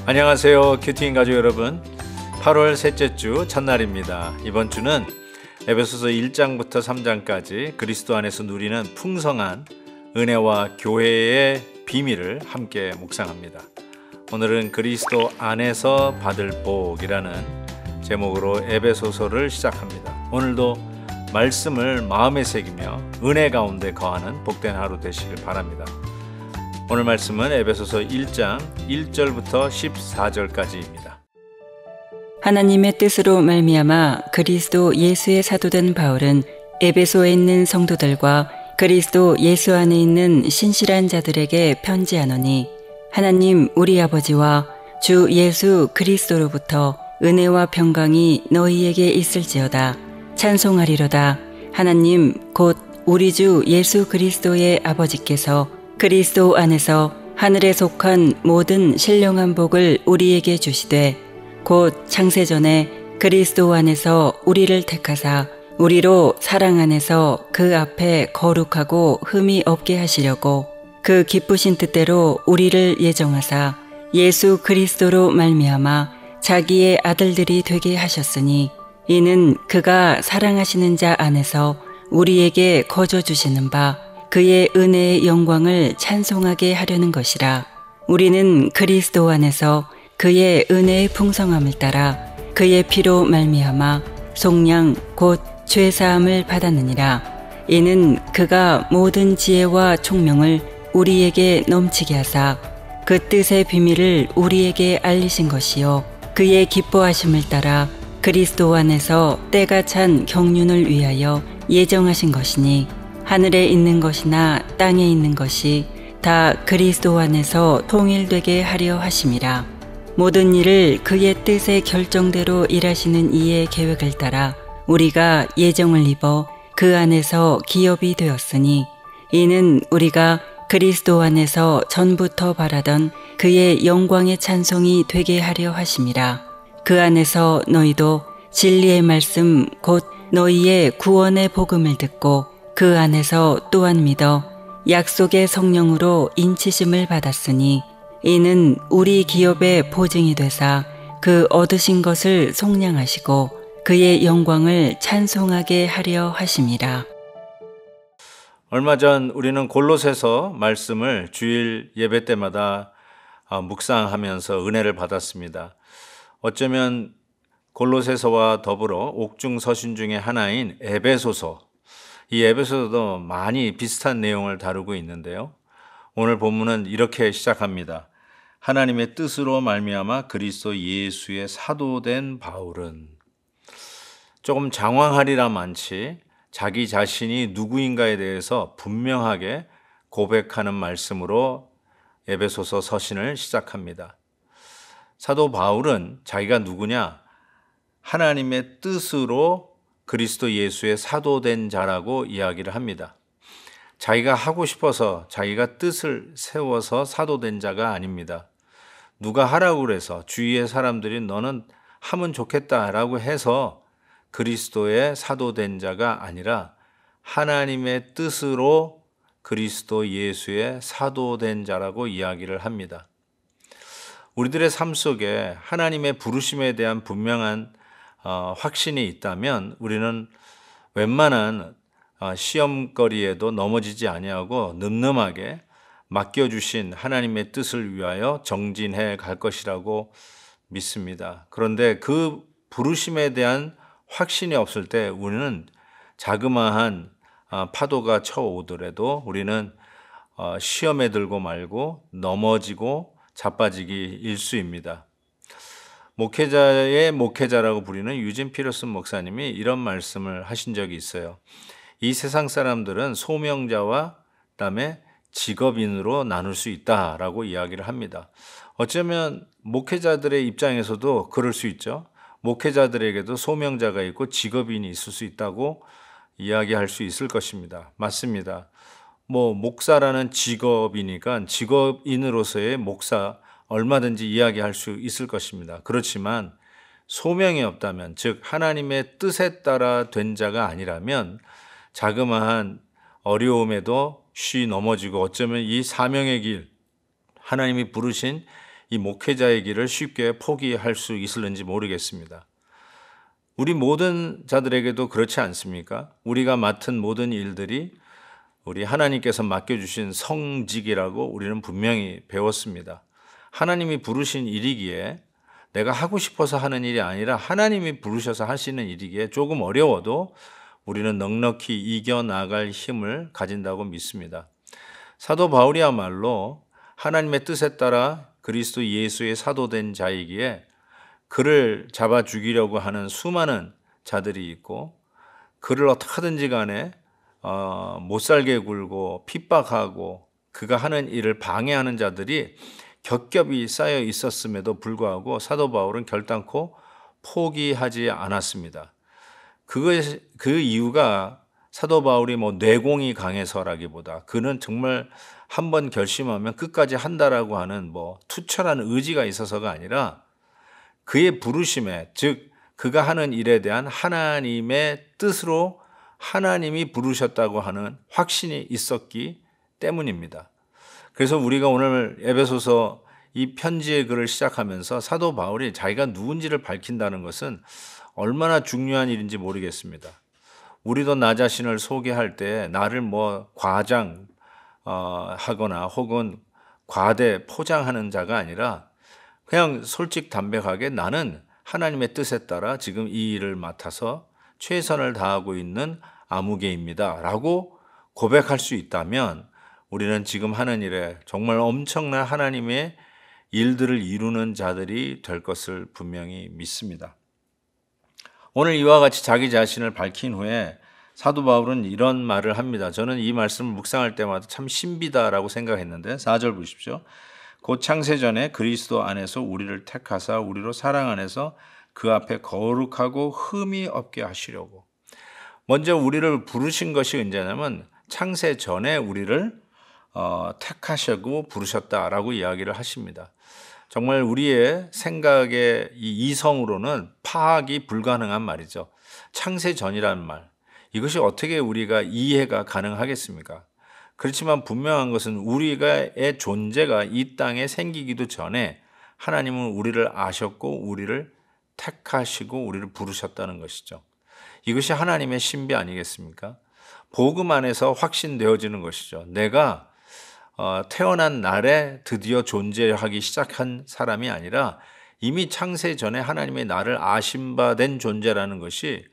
안녕하세요, 큐티인 가족 여러분. 8월 셋째 주 첫날입니다. 이번 주는 에베소서 1장부터 3장까지 그리스도 안에서 누리는 풍성한 은혜와 교회의 비밀을 함께 묵상합니다. 오늘은 그리스도 안에서 받을 복이라는 제목으로 에베소서를 시작합니다. 오늘도 말씀을 마음에 새기며 은혜 가운데 거하는 복된 하루 되시길 바랍니다. 오늘 말씀은 에베소서 1장 1절부터 14절까지입니다. 하나님의 뜻으로 말미암아 그리스도 예수의 사도된 바울은 에베소에 있는 성도들과 그리스도 예수 안에 있는 신실한 자들에게 편지하노니, 하나님 우리 아버지와 주 예수 그리스도로부터 은혜와 평강이 너희에게 있을지어다. 찬송하리로다. 하나님 곧 우리 주 예수 그리스도의 아버지께서 그리스도 안에서 하늘에 속한 모든 신령한 복을 우리에게 주시되, 곧 창세전에 그리스도 안에서 우리를 택하사 우리로 사랑 안에서 그 앞에 거룩하고 흠이 없게 하시려고 그 기쁘신 뜻대로 우리를 예정하사 예수 그리스도로 말미암아 자기의 아들들이 되게 하셨으니, 이는 그가 사랑하시는 자 안에서 우리에게 거저 주시는 바 그의 은혜의 영광을 찬송하게 하려는 것이라. 우리는 그리스도 안에서 그의 은혜의 풍성함을 따라 그의 피로 말미암아 속량 곧 죄사함을 받았느니라. 이는 그가 모든 지혜와 총명을 우리에게 넘치게 하사 그 뜻의 비밀을 우리에게 알리신 것이요, 그의 기뻐하심을 따라 그리스도 안에서 때가 찬 경륜을 위하여 예정하신 것이니, 하늘에 있는 것이나 땅에 있는 것이 다 그리스도 안에서 통일되게 하려 하심이라. 모든 일을 그의 뜻의 결정대로 일하시는 이의 계획을 따라 우리가 예정을 입어 그 안에서 기업이 되었으니, 이는 우리가 그리스도 안에서 전부터 바라던 그의 영광의 찬송이 되게 하려 하심이라. 그 안에서 너희도 진리의 말씀 곧 너희의 구원의 복음을 듣고 그 안에서 또한 믿어 약속의 성령으로 인치심을 받았으니, 이는 우리 기업의 보증이 되사 그 얻으신 것을 속량하시고 그의 영광을 찬송하게 하려 하심이라. 얼마 전 우리는 골로새서 말씀을 주일 예배 때마다 묵상하면서 은혜를 받았습니다. 어쩌면 골로새서와 더불어 옥중 서신 중에 하나인 에베소서, 이 에베소서도 많이 비슷한 내용을 다루고 있는데요. 오늘 본문은 이렇게 시작합니다. 하나님의 뜻으로 말미암아 그리스도 예수의 사도된 바울은. 조금 장황하리라 많지 자기 자신이 누구인가에 대해서 분명하게 고백하는 말씀으로 에베소서 서신을 시작합니다. 사도 바울은 자기가 누구냐? 하나님의 뜻으로 그리스도 예수의 사도된 자라고 이야기를 합니다. 자기가 하고 싶어서 자기가 뜻을 세워서 사도된 자가 아닙니다. 누가 하라고 그래서 주위의 사람들이 너는 하면 좋겠다라고 해서 그리스도의 사도된 자가 아니라 하나님의 뜻으로 그리스도 예수의 사도된 자라고 이야기를 합니다. 우리들의 삶 속에 하나님의 부르심에 대한 분명한 확신이 있다면 우리는 웬만한 시험거리에도 넘어지지 아니하고 늠름하게 맡겨주신 하나님의 뜻을 위하여 정진해 갈 것이라고 믿습니다. 그런데 그 부르심에 대한 확신이 없을 때 우리는 자그마한 파도가 쳐오더라도 우리는 시험에 들고 말고 넘어지고 자빠지기 일쑤입니다. 목회자의 목회자라고 부리는 유진 피터슨 목사님이 이런 말씀을 하신 적이 있어요. 이 세상 사람들은 소명자와 그다음에 직업인으로 나눌 수 있다라고 이야기를 합니다. 어쩌면 목회자들의 입장에서도 그럴 수 있죠. 목회자들에게도 소명자가 있고 직업인이 있을 수 있다고 이야기할 수 있을 것입니다. 맞습니다. 목사라는 직업이니까 직업인으로서의 목사 얼마든지 이야기할 수 있을 것입니다. 그렇지만 소명이 없다면, 즉 하나님의 뜻에 따라 된 자가 아니라면 자그마한 어려움에도 쉬 넘어지고 어쩌면 이 사명의 길, 하나님이 부르신 이 목회자의 길을 쉽게 포기할 수 있을는지 모르겠습니다. 우리 모든 자들에게도 그렇지 않습니까? 우리가 맡은 모든 일들이 우리 하나님께서 맡겨주신 성직이라고 우리는 분명히 배웠습니다. 하나님이 부르신 일이기에 내가 하고 싶어서 하는 일이 아니라 하나님이 부르셔서 하시는 일이기에 조금 어려워도 우리는 넉넉히 이겨나갈 힘을 가진다고 믿습니다. 사도 바울이야말로 하나님의 뜻에 따라 그리스도 예수의 사도된 자이기에 그를 잡아 죽이려고 하는 수많은 자들이 있고 그를 어떻게든지 간에 못 살게 굴고 핍박하고 그가 하는 일을 방해하는 자들이 겹겹이 쌓여 있었음에도 불구하고 사도 바울은 결단코 포기하지 않았습니다. 그 이유가 사도 바울이 내공이 강해서라기보다 그는 정말 한번 결심하면 끝까지 한다라고 하는 투철한 의지가 있어서가 아니라 그의 부르심에, 즉 그가 하는 일에 대한 하나님의 뜻으로 하나님이 부르셨다고 하는 확신이 있었기 때문입니다. 그래서 우리가 오늘 에베소서 이 편지의 글을 시작하면서 사도 바울이 자기가 누군지를 밝힌다는 것은 얼마나 중요한 일인지 모르겠습니다. 우리도 나 자신을 소개할 때 나를 하거나 혹은 과대 포장하는 자가 아니라 그냥 솔직담백하게 나는 하나님의 뜻에 따라 지금 이 일을 맡아서 최선을 다하고 있는 아무개입니다 라고 고백할 수 있다면 우리는 지금 하는 일에 정말 엄청난 하나님의 일들을 이루는 자들이 될 것을 분명히 믿습니다. 오늘 이와 같이 자기 자신을 밝힌 후에 사도 바울은 이런 말을 합니다. 저는 이 말씀을 묵상할 때마다 참 신비다라고 생각했는데 4절 보십시오. 곧 창세전에 그리스도 안에서 우리를 택하사 우리로 사랑 안에서 그 앞에 거룩하고 흠이 없게 하시려고. 먼저 우리를 부르신 것이 언제냐면 창세전에 우리를 택하시고 부르셨다라고 이야기를 하십니다. 정말 우리의 생각의 이 이성으로는 파악이 불가능한 말이죠. 창세전이라는 말. 이것이 어떻게 우리가 이해가 가능하겠습니까? 그렇지만 분명한 것은 우리의 존재가 이 땅에 생기기도 전에 하나님은 우리를 아셨고 우리를 택하시고 우리를 부르셨다는 것이죠. 이것이 하나님의 신비 아니겠습니까? 복음 안에서 확신되어지는 것이죠. 내가 태어난 날에 드디어 존재하기 시작한 사람이 아니라 이미 창세 전에 하나님의 나를 아심받은 존재라는 것이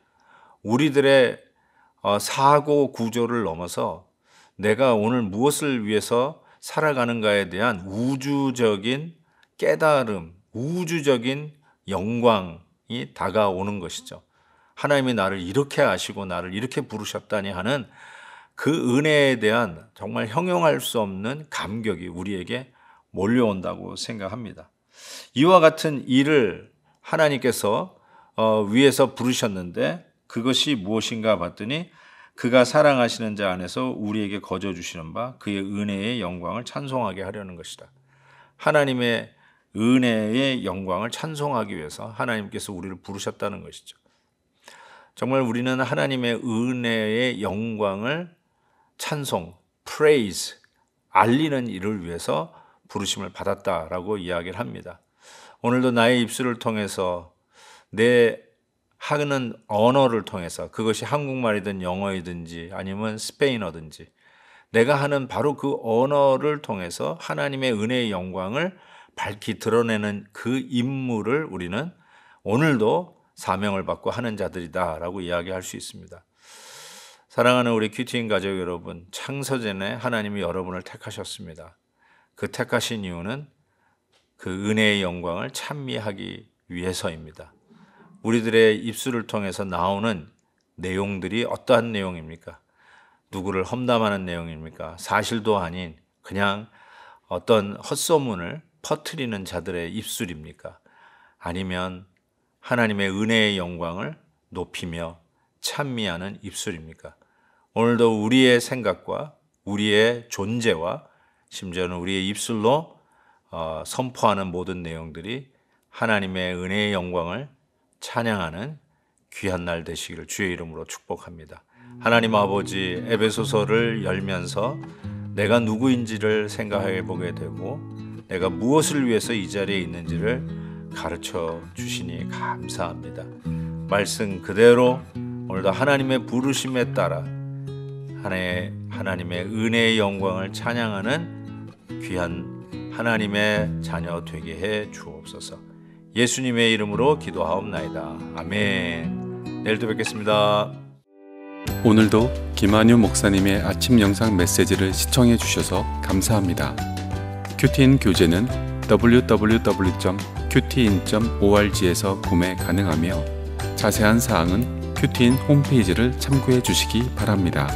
우리들의 사고 구조를 넘어서 내가 오늘 무엇을 위해서 살아가는가에 대한 우주적인 깨달음, 우주적인 영광이 다가오는 것이죠. 하나님이 나를 이렇게 아시고 나를 이렇게 부르셨다니 하는 그 은혜에 대한 정말 형용할 수 없는 감격이 우리에게 몰려온다고 생각합니다. 이와 같은 일을 하나님께서 위해서 부르셨는데 그것이 무엇인가 봤더니 그가 사랑하시는 자 안에서 우리에게 거저 주시는 바 그의 은혜의 영광을 찬송하게 하려는 것이다. 하나님의 은혜의 영광을 찬송하기 위해서 하나님께서 우리를 부르셨다는 것이죠. 정말 우리는 하나님의 은혜의 영광을 찬송, praise, 알리는 일을 위해서 부르심을 받았다라고 이야기를 합니다. 오늘도 나의 입술을 통해서 내 하는 언어를 통해서 그것이 한국말이든 영어이든지 아니면 스페인어든지 내가 하는 바로 그 언어를 통해서 하나님의 은혜의 영광을 밝히 드러내는 그 임무를 우리는 오늘도 사명을 받고 하는 자들이다라고 이야기할 수 있습니다. 사랑하는 우리 큐티인 가족 여러분, 창세전에 하나님이 여러분을 택하셨습니다. 그 택하신 이유는 그 은혜의 영광을 찬미하기 위해서입니다. 우리들의 입술을 통해서 나오는 내용들이 어떠한 내용입니까? 누구를 험담하는 내용입니까? 사실도 아닌 그냥 어떤 헛소문을 퍼뜨리는 자들의 입술입니까? 아니면 하나님의 은혜의 영광을 높이며 찬미하는 입술입니까? 오늘도 우리의 생각과 우리의 존재와 심지어는 우리의 입술로 선포하는 모든 내용들이 하나님의 은혜의 영광을 찬양하는 귀한 날 되시기를 주의 이름으로 축복합니다. 하나님 아버지, 에베소서를 열면서 내가 누구인지를 생각해 보게 되고 내가 무엇을 위해서 이 자리에 있는지를 가르쳐 주시니 감사합니다. 말씀 그대로 오늘도 하나님의 부르심에 따라 하나님의 은혜의 영광을 찬양하는 귀한 하나님의 자녀 되게 해 주옵소서. 예수님의 이름으로 기도하옵나이다. 아멘. 내일도 뵙겠습니다. 오늘도 김한유 목사님의 아침 영상 메시지를 시청해 주셔서 감사합니다. 큐티인 교재는 www.qtin.org에서 구매 가능하며 자세한 사항은 큐티인 홈페이지를 참고해 주시기 바랍니다.